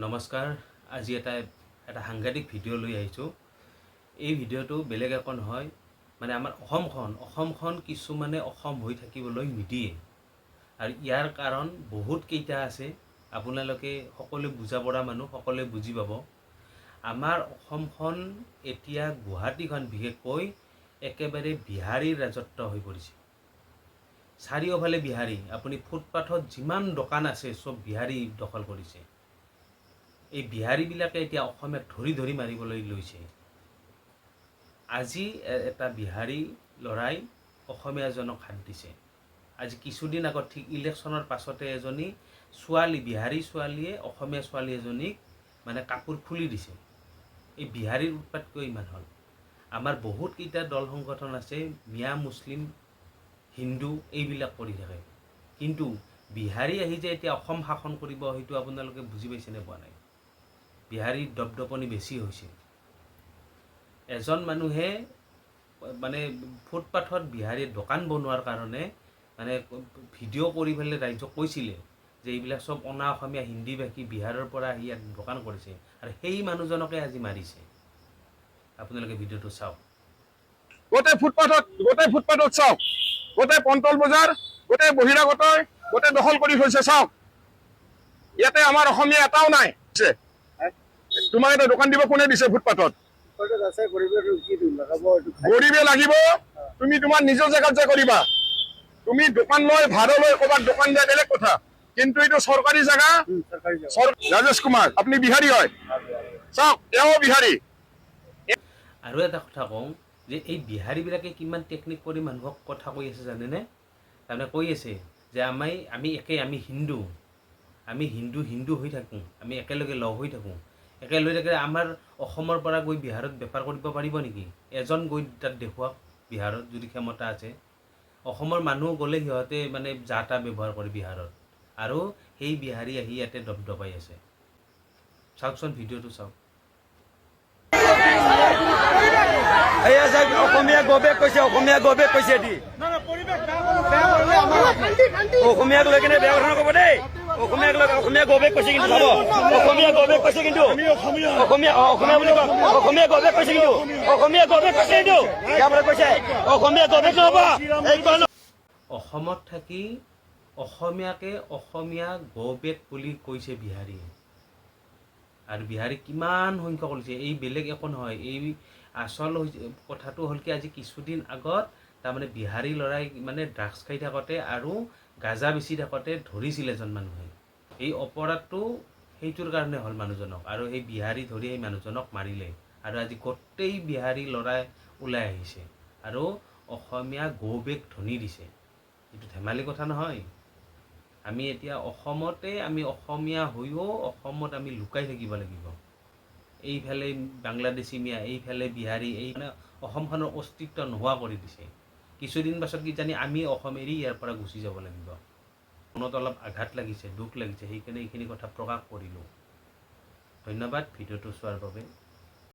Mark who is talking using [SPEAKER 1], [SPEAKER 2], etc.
[SPEAKER 1] নমস্কাৰ। আজি এটা সাংঘাতিক ভিডিঅ' লৈ আহিছোঁ। এই ভিডিঅ'টো বেলেগ একো নহয়, মানে আমাৰ অসমখন কিছুমানে অসম হৈ থাকিবলৈ নিদিয়ে, আৰু ইয়াৰ কাৰণ বহুত কেইটা আছে। আপোনালোকে সকলোৱে বুজা পৰা মানুহ সকলোৱে বুজি পাব। আমাৰ অসমখন এতিয়া গুৱাহাটীখন বিশেষকৈ একেবাৰে বিহাৰীৰ ৰাজত্ব হৈ পৰিছে। চাৰিওফালে বিহাৰী। আপুনি ফুটপাথত যিমান দোকান আছে চব বিহাৰী দখল কৰিছে। এই বিহাৰীবিলাকে এতিয়া অসমীয়াক ধৰি মাৰিবলৈ লৈছে। আজি এটা বিহাৰী ল'ৰাই অসমীয়া এজনক হাত দিছে। আজি কিছুদিন আগত ঠিক ইলেকশ্যনৰ পাছতে এজনী ছোৱালী, বিহাৰী ছোৱালীয়ে অসমীয়া ছোৱালী এজনীক মানে কাপোৰ খুলি দিছে। এই বিহাৰীৰ উৎপাত কিয় ইমান হ'ল? আমাৰ বহুত কেইটা দল সংগঠন আছে, মিয়া মুছলিম হিন্দু এইবিলাক কৰি থাকে, কিন্তু বিহাৰী আহি যে এতিয়া অসম শাসন কৰিব সেইটো আপোনালোকে বুজি পাইছেনে পোৱা নাই? বিহাৰীৰ দপদপনি বেছি হৈছে। এজন মানুহে মানে ফুটপাথত বিহাৰীৰ দোকান বনোৱাৰ কাৰণে মানে ভিডিঅ' কৰি পেলাই ৰাইজক কৈছিলে যে এইবিলাক চব অনা অসমীয়া হিন্দী ভাষী বিহাৰৰ পৰা আহি ইয়াত দোকান কৰিছে, আৰু সেই মানুহজনকে আজি মাৰিছে। আপোনালোকে ভিডিঅ'টো চাওক।
[SPEAKER 2] গোটেই ফুটপাথত চাওক, গোটেই পণ্টল বজাৰ, গোটেই বহিৰাগতই গোটেই দখল কৰি থৈছে। চাওক, ইয়াতে আমাৰ অসমীয়া এটাও নাই। তোমাক এটা দোকান দিব কোনে দিছে? ফুটপাথত গৰিবে লাগিব। তুমি তোমাৰ নিজৰ জেগাত যে কৰিবা, তুমি দোকান লৈ ভাড়া লৈ ক'ৰবাত দোকান দিয়া বেলেগ কথা, কিন্তু এইটো চৰকাৰী জেগা। ৰাজেশ কুমাৰ, আপুনি বিহাৰী হয়? চাওক, এওঁ বিহাৰী।
[SPEAKER 1] আৰু এটা কথা কওঁ যে এই বিহাৰীবিলাকে কিমান টেকনিক কৰি মানুহক কথা কৈ আছে জানেনে? তাৰমানে কৈ আছে যে আমি হিন্দু, আমি হিন্দু হৈ থাকোঁ, আমি একেলগে লগ হৈ থাকোঁ। একেলগে আমাৰ অসমৰ পৰা গৈ বিহাৰত বেপাৰ কৰিব পাৰিব নেকি? এজন গৈ তাত দেখুৱাওক বিহাৰত যদি ক্ষমতা আছে। অসমৰ মানুহ গ'লে সিহঁতে মানে যা তা ব্যৱহাৰ কৰে বিহাৰত, আৰু সেই বিহাৰী আহি ইয়াতে দপদপাই আছে। চাওকচোন ভিডিঅ'টো চাওক।
[SPEAKER 3] অসমীয়া গবেক কৈছে, অসমীয়া গবেক কৈছে দি অসমীয়াক লৈ কিনে বেয়া কথা নক'ব দেই। অসমীয়া গবেক কৈছে কিন্তু চাব, অসমীয়া গবেক কৈছে কিন্তু অসমীয়া বুলি কওক, অসমীয়া গবেক কৈছে কিন্তু অসমীয়া গবেক কৈছে কিন্তু কৈছে অসমীয়া গবেক নহ'ব।
[SPEAKER 1] অসমত থাকি অসমীয়াকে অসমীয়া গবেক বুলি কৈছে বিহাৰীয়ে, আৰু বিহাৰী কিমান সংখ্যক কৰিছে। এই বেলেগ একো নহয়, এই আচল কথাটো হ'ল কি, আজি কিছুদিন আগত তাৰমানে বিহাৰী ল'ৰাই মানে ড্ৰাগছ খাই থাকোঁতে আৰু গাঁজা বেচি থাকোঁতে ধৰিছিল এজন মানুহে। এই অপৰাধটো সেইটোৰ কাৰণে হ'ল মানুহজনক, আৰু সেই বিহাৰী ধৰি সেই মানুহজনক মাৰিলে। আৰু আজি গোটেই বিহাৰী ল'ৰাই ওলাই আহিছে আৰু অসমীয়া গৌবেক ধ্বনি দিছে। এইটো ধেমালি কথা নহয়। আমি এতিয়া অসমতে আমি অসমীয়া হৈও অসমত আমি লুকাই থাকিব লাগিব। এইফালে বাংলাদেশী মিয়া, এইফালে বিহাৰী, এই মানে অসমখনৰ অস্তিত্ব নোহোৱা কৰি দিছে। কিছুদিন পাছত কিজানি আমি অসম এৰি ইয়াৰ পৰা গুচি যাব লাগিব। মনত অলপ আঘাত লাগিছে, দুখ লাগিছে, সেইকাৰণে এইখিনি কথা প্ৰকাশ কৰিলোঁ। ধন্যবাদ ভিডিঅ'টো চোৱাৰ বাবে।